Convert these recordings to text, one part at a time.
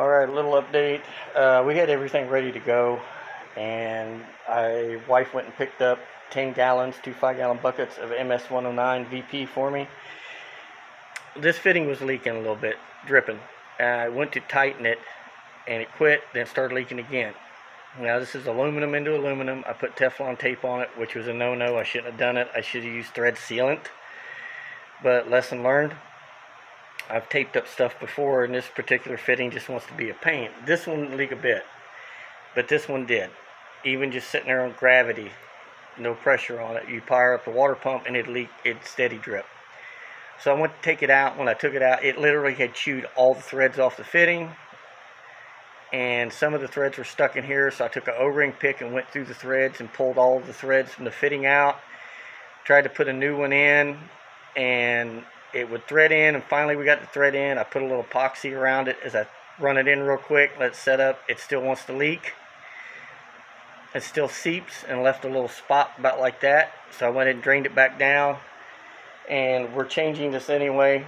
Alright, a little update. We had everything ready to go, and wife went and picked up 10 gallons, 2 5-gallon buckets of MS-109 VP for me. This fitting was leaking a little bit, dripping. I went to tighten it, and it quit, then started leaking again. Now this is aluminum into aluminum. I put Teflon tape on it, which was a no-no. I shouldn't have done it. I should have used thread sealant. But lesson learned. I've taped up stuff before, and this particular fitting just wants to be a pain. This one didn't leak a bit, but this one did. Even just sitting there on gravity, no pressure on it. You fire up the water pump and it'd steady drip. So I went to take it out. When I took it out, it literally had chewed all the threads off the fitting, and some of the threads were stuck in here. So I took an O-ring pick and went through the threads and pulled all of the threads from the fitting out. Tried to put a new one in, and it would thread in, and finally we got the thread in. I put a little epoxy around it as I run it in real quick, let it set up. It still wants to leak. It still seeps and left a little spot about like that. So I went and drained it back down, and we're changing this anyway.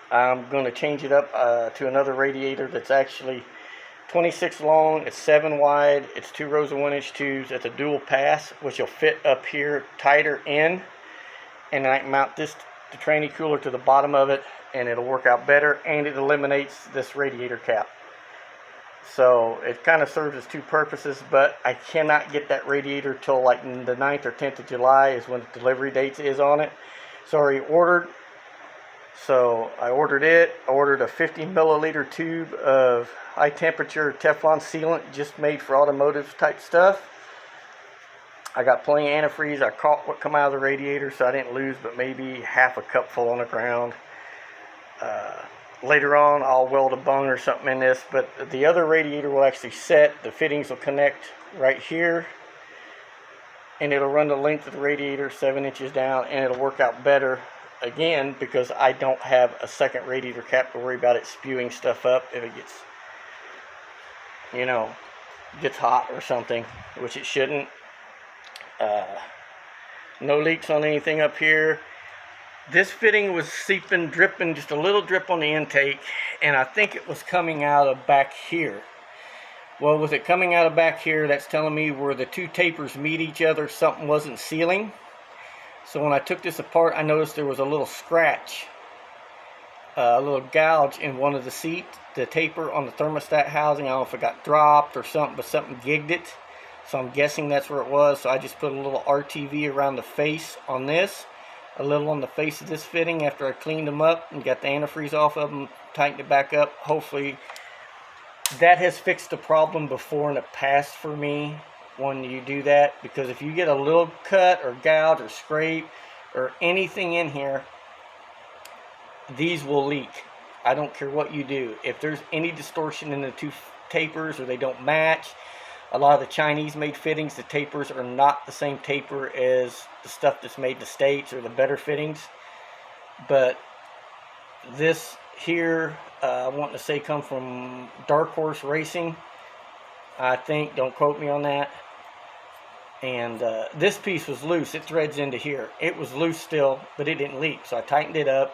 I'm going to change it up to another radiator that's actually 26 long, it's 7 wide, it's 2 rows of 1-inch tubes. It's a dual pass, which will fit up here tighter in, and I can mount the tranny cooler to the bottom of it, and it'll work out better, and it eliminates this radiator cap. So it kind of serves as two purposes, but I cannot get that radiator till like the 9th or 10th of July is when the delivery date is on it. It's already ordered. So I ordered it. I ordered a 50 milliliter tube of high temperature Teflon sealant, just made for automotive type stuff. I got plenty of antifreeze. I caught what come out of the radiator, so I didn't lose but maybe half a cup full on the ground. Later on, I'll weld a bung or something in this, but the other radiator will actually set. The fittings will connect right here, and it'll run the length of the radiator 7 inches down, and it'll work out better again because I don't have a second radiator cap to worry about it spewing stuff up if it gets hot or something, which it shouldn't. No leaks on anything up here. This fitting was seeping, dripping, just a little drip on the intake, and I think it was coming out of back here. Well, with it coming out of back here, that's telling me where the two tapers meet each other, something wasn't sealing. So when I took this apart, I noticed there was a little scratch, a little gouge in one of the the taper on the thermostat housing. I don't know if it got dropped or something, but something gigged it. So I'm guessing that's where it was. So I just put a little RTV around the face on this, a little on the face of this fitting after I cleaned them up and got the antifreeze off of them, tightened it back up. Hopefully that has fixed the problem before in the past for me when you do that, because if you get a little cut or gouge or scrape or anything in here, these will leak. I don't care what you do. If there's any distortion in the two tapers or they don't match, a lot of the Chinese made fittings, the tapers are not the same taper as the stuff that's made in the States or the better fittings. But this here, I want to say come from Dark Horse Racing, I think. Don't quote me on that. And this piece was loose. It threads into here. It was loose still, but it didn't leak. So I tightened it up.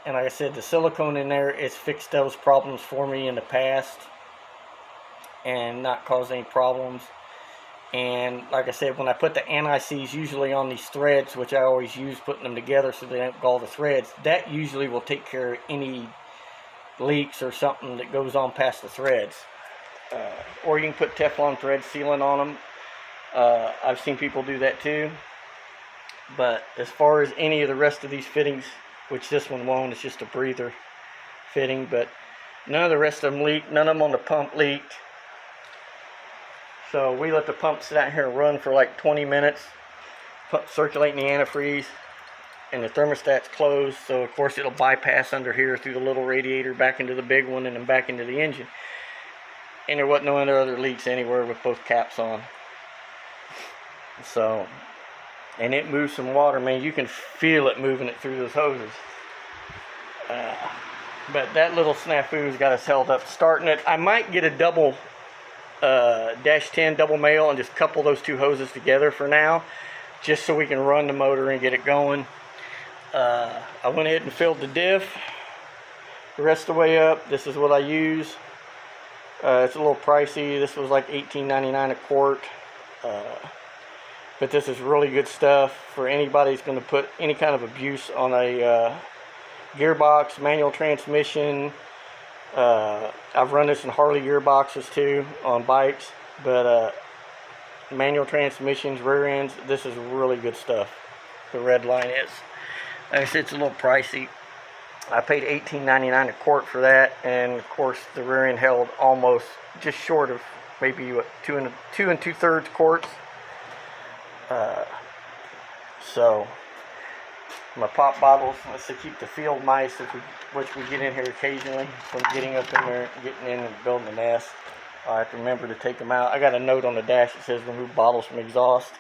And like I said, the silicone in there has fixed those problems for me in the past and not caused any problems. And like I said, when I put the anti-seize usually on these threads, which I always use putting them together so they don't gall the threads, that usually will take care of any leaks or something that goes on past the threads. Or you can put Teflon thread sealant on them. I've seen people do that too. But as far as any of the rest of these fittings, which this one won't, it's just a breather fitting, but none of the rest of them leaked. None of them on the pump leaked. So we let the pump sit out here and run for like 20 minutes, circulating the antifreeze, and the thermostat's closed, so of course it'll bypass under here through the little radiator back into the big one and then back into the engine. And there wasn't no other leaks anywhere with both caps on. So, and it moves some water, man. You can feel it moving it through those hoses. But that little snafu's got us held up starting it. I might get a double -10 double male and just couple those two hoses together for now, just so we can run the motor and get it going. I went ahead and filled the diff. the rest of the way up, this is what I use. It's a little pricey. This was like $18.99 a quart. But this is really good stuff for anybody who's going to put any kind of abuse on a gearbox, manual transmission. I've run this in Harley gearboxes too on bikes, but manual transmissions, rear ends, this is really good stuff. The red line is. Like I said, it's a little pricey. I paid $18.99 a quart for that, and of course the rear end held almost just short of maybe what, 2 2/3 quarts. So my pop bottles, let's keep the field mice, which we get in here occasionally from getting up in there, getting in and building a nest. I have to remember to take them out. I got a note on the dash that says remove bottles from exhaust.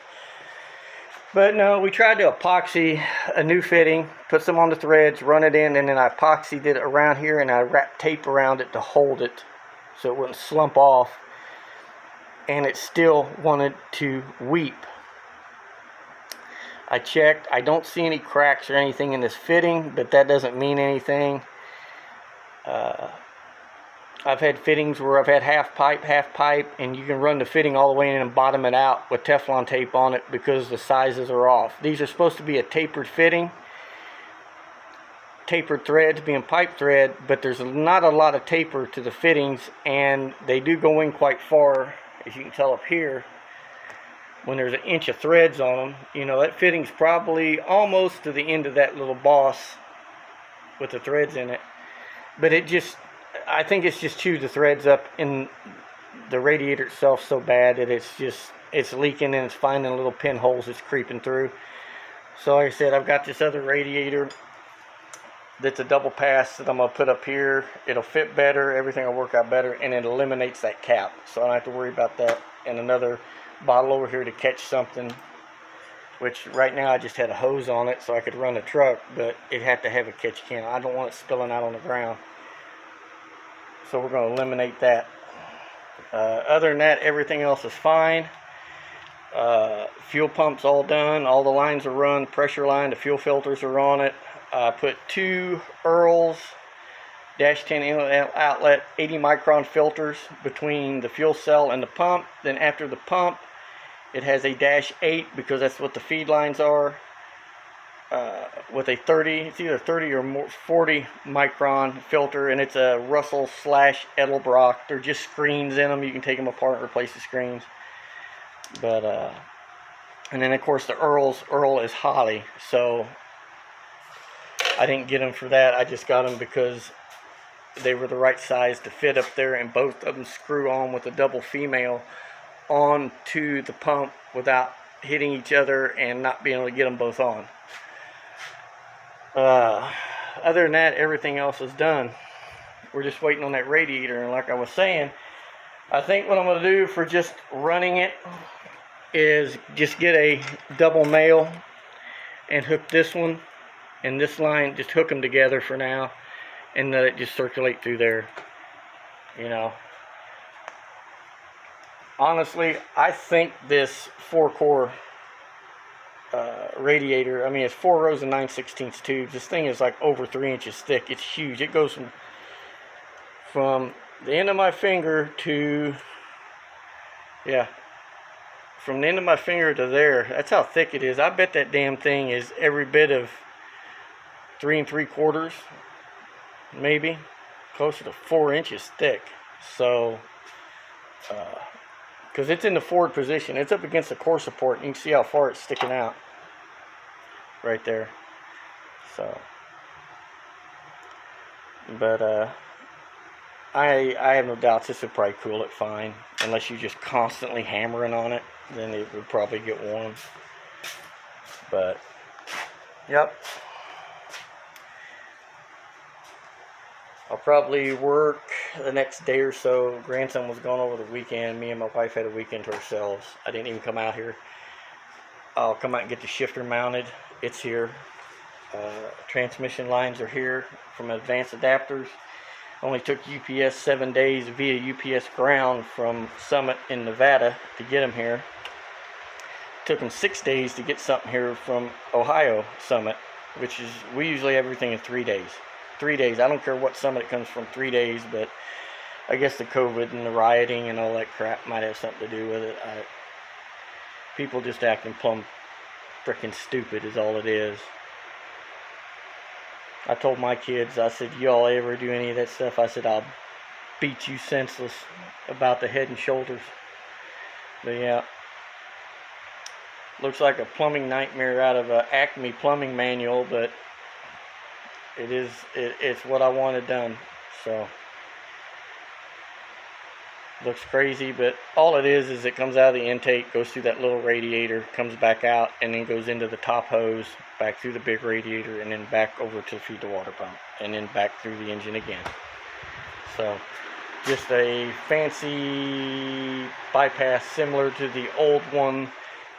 But no, we tried to epoxy a new fitting, put some on the threads, run it in, and then I epoxied it around here, and I wrapped tape around it to hold it so it wouldn't slump off. And it still wanted to weep. I checked. I don't see any cracks or anything in this fitting, but that doesn't mean anything. I've had fittings where I've had half pipe, and you can run the fitting all the way in and bottom it out with Teflon tape on it because the sizes are off. These are supposed to be a tapered fitting, tapered threads being pipe thread, but there's not a lot of taper to the fittings, and they do go in quite far, as you can tell up here. When there's an inch of threads on them, you know, that fitting's probably almost to the end of that little boss with the threads in it. But it just, I think it's just chewed the threads up in the radiator itself so bad that it's leaking and it's finding little pinholes it's creeping through. So like I said, I've got this other radiator that's a double pass that I'm going to put up here. It'll fit better, everything will work out better, and it eliminates that cap. So I don't have to worry about that. And another bottle over here to catch something, which right now I just had a hose on it so I could run the truck, but it had to have a catch can. I don't want it spilling out on the ground. So we're going to eliminate that. Other than that, everything else is fine. Fuel pump's all done. All the lines are run. Pressure line, the fuel filters are on it. I put 2 Earls -10 inlet outlet 80 micron filters between the fuel cell and the pump. Then after the pump, it has a -8 because that's what the feed lines are. With a 30, it's either 30 or more 40 micron filter, and it's a Russell / Edelbrock. They're just screens in them. You can take them apart and replace the screens. But and then of course the Earl is Holly, so I didn't get them for that. I just got them because they were the right size to fit up there, and both of them screw on with a double female onto the pump without hitting each other and not being able to get them both on. Other than that, everything else is done. We're just waiting on that radiator, and like I was saying, I think what I'm going to do for just running it is just get a double male and hook this one and this line, just hook them together for now, and let it just circulate through there, you know. Honestly, I think this 4-core radiator, I mean, it's 4 rows of 9/16 tubes. This thing is like over 3 inches thick. It's huge. It goes from the end of my finger to, yeah, from the end of my finger to there. That's how thick it is. I bet that damn thing is every bit of 3 3/4, maybe closer to 4 inches thick. So because it's in the forward position, it's up against the core support, and you can see how far it's sticking out right there. So but I have no doubts this would probably cool it fine, unless you just constantly hammering on it, then it would probably get warm. But yep, I'll probably work the next day or so. Grandson was gone over the weekend. Me and my wife had a weekend to ourselves. I didn't even come out here. I'll come out and get the shifter mounted. It's here. Transmission lines are here from advanced adapters. Only took UPS 7 days via UPS ground from Summit in Nevada to get them here. Took them 6 days to get something here from Ohio Summit, which is, we usually have everything in 3 days. 3 days. I don't care what summit it comes from, 3 days, but I guess the COVID and the rioting and all that crap might have something to do with it. People just acting plumb freaking stupid is all it is. I told my kids, I said, y'all ever do any of that stuff, I said, I'll beat you senseless about the Head and Shoulders. But yeah, looks like a plumbing nightmare out of a Acme plumbing manual, but it's what I wanted done. So looks crazy, but all it is it comes out of the intake, goes through that little radiator, comes back out, and then goes into the top hose, back through the big radiator, and then back over to feed the water pump, and then back through the engine again. So just a fancy bypass similar to the old one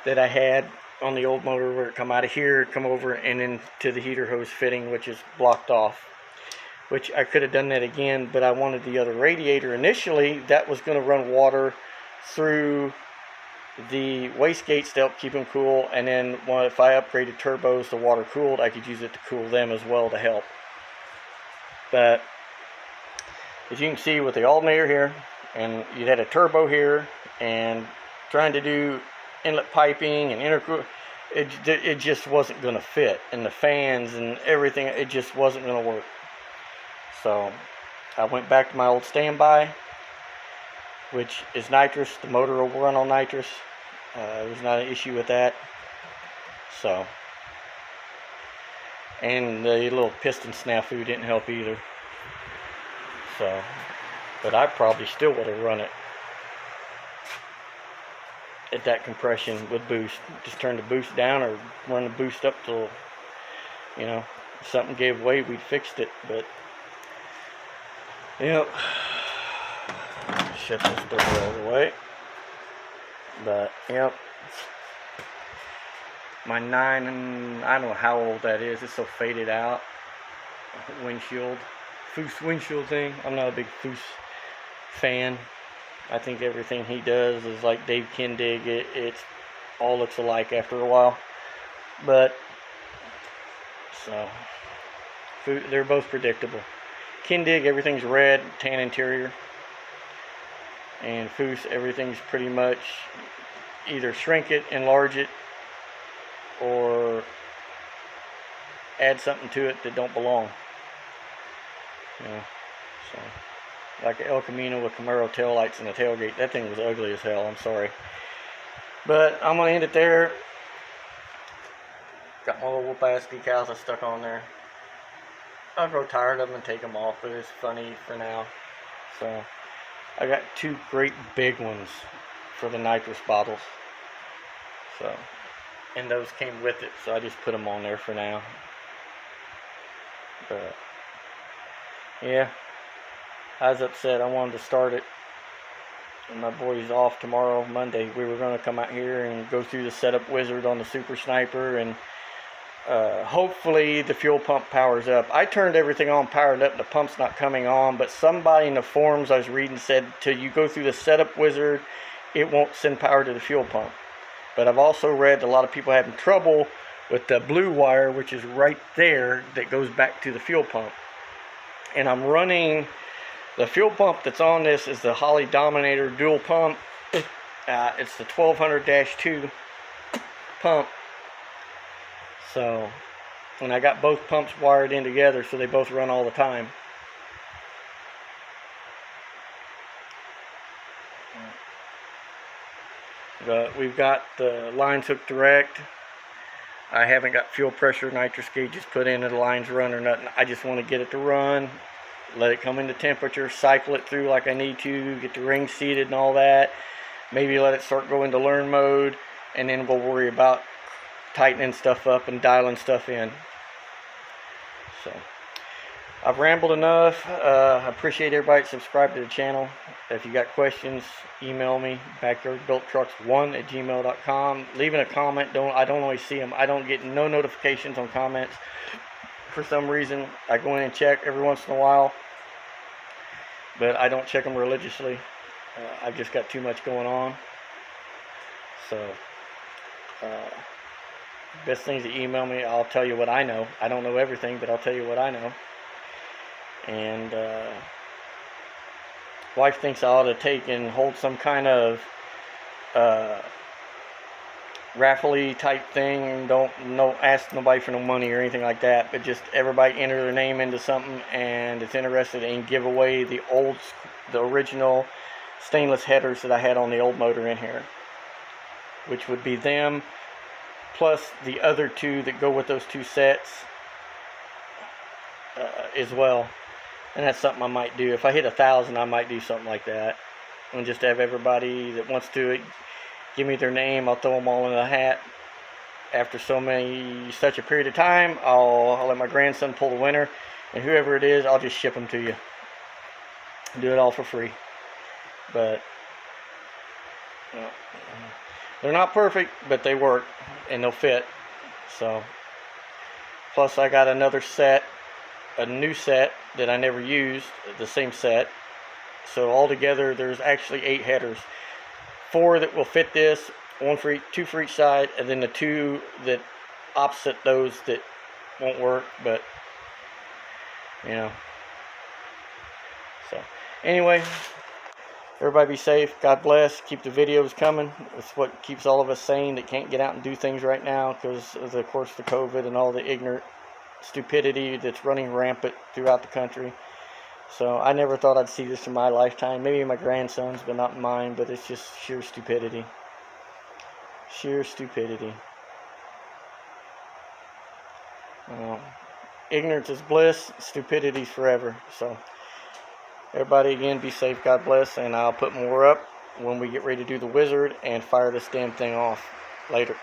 that I had on the old motor, where it come out of here, come over and into the heater hose fitting, which is blocked off. Which I could have done that again, but I wanted the other radiator. Initially, that was going to run water through the wastegates to help keep them cool, and then if I upgraded turbos to water cooled, I could use it to cool them as well to help. But as you can see with the alternator here, and you had a turbo here, and trying to do inlet piping and intercooler, it just wasn't going to fit, and the fans and everything, it just wasn't going to work. So I went back to my old standby, which is nitrous. The motor will run on nitrous. There's not an issue with that. So, and the little piston snafu didn't help either. So, but I probably still would have run it at that compression with boost. Just turn the boost down or run the boost up till, you know, if something gave way, we'd fixed it. But yep, shut this door all the way. But yep, my 9, and I don't know how old that is, it's so faded out windshield, Foose windshield thing. I'm not a big Foose fan. I think everything he does is like Dave Kindig. It's all looks alike after a while. But so they're both predictable. Kindig, everything's red, tan interior, and Foose, everything's pretty much either shrink it, enlarge it, or add something to it that don't belong. You know, so like El Camino with Camaro taillights and the tailgate, that thing was ugly as hell. I'm sorry, but I'm gonna end it there. Got my little whoop-ass decals I stuck on there. I'll grow tired of them and take them off, but it's funny for now. So I got 2 great big ones for the nitrous bottles. So, and those came with it, so I just put them on there for now. But yeah, I was upset. I wanted to start it. And my boy's off tomorrow, Monday. We were going to come out here and go through the setup wizard on the Super Sniper, and hopefully the fuel pump powers up. I turned everything on, powered up, and the pump's not coming on, but somebody in the forums I was reading said till you go through the setup wizard, it won't send power to the fuel pump. But I've also read a lot of people having trouble with the blue wire, which is right there, that goes back to the fuel pump. And I'm running the fuel pump that's on this is the Holley Dominator dual pump. It's the 1200-2 pump. So, and I got both pumps wired in together, so they both run all the time. But we've got the lines hooked direct. I haven't got fuel pressure nitrous gauges put in, and the lines run or nothing. I just want to get it to run, let it come into temperature, cycle it through like I need to, get the ring seated and all that. Maybe let it start going to learn mode, and then we'll worry about tightening stuff up and dialing stuff in. So I've rambled enough. I appreciate everybody that subscribed to the channel. If you got questions, email me, backyardbuilttrucks1@gmail.com. Leaving a comment, I don't always see them. I don't get no notifications on comments for some reason. I go in and check every once in a while, but I don't check them religiously. I've just got too much going on. So best thing is to email me. I'll tell you what I know. I don't know everything, but I'll tell you what I know. and wife thinks I ought to take and hold some kind of raffle-y type thing. Don't ask nobody for no money or anything like that, but just everybody enter their name into something and it's interested in give away the original stainless headers that I had on the old motor in here, which would be them plus the other two that go with those two sets as well. And that's something I might do. If I hit 1,000, I might do something like that, and just have everybody that wants to give me their name. I'll throw them all in a hat. After such a period of time, I'll let my grandson pull the winner, and whoever it is, I'll just ship them to you. Do it all for free. But you know, they're not perfect, but they work and they'll fit. So, plus I got another set, a new set that I never used, the same set. So altogether, there's actually 8 headers. 4 that will fit this, 2 for each side, and then the 2 that opposite those that won't work. But you know, so anyway, everybody be safe. God bless. Keep the videos coming. It's what keeps all of us sane that can't get out and do things right now because of course the COVID and all the ignorant stupidity that's running rampant throughout the country. So I never thought I'd see this in my lifetime. Maybe my grandson's, but not mine. But it's just sheer stupidity. Sheer stupidity. Ignorance is bliss. Stupidity's forever. So everybody, again, be safe. God bless. And I'll put more up when we get ready to do the wizard and fire this damn thing off. Later.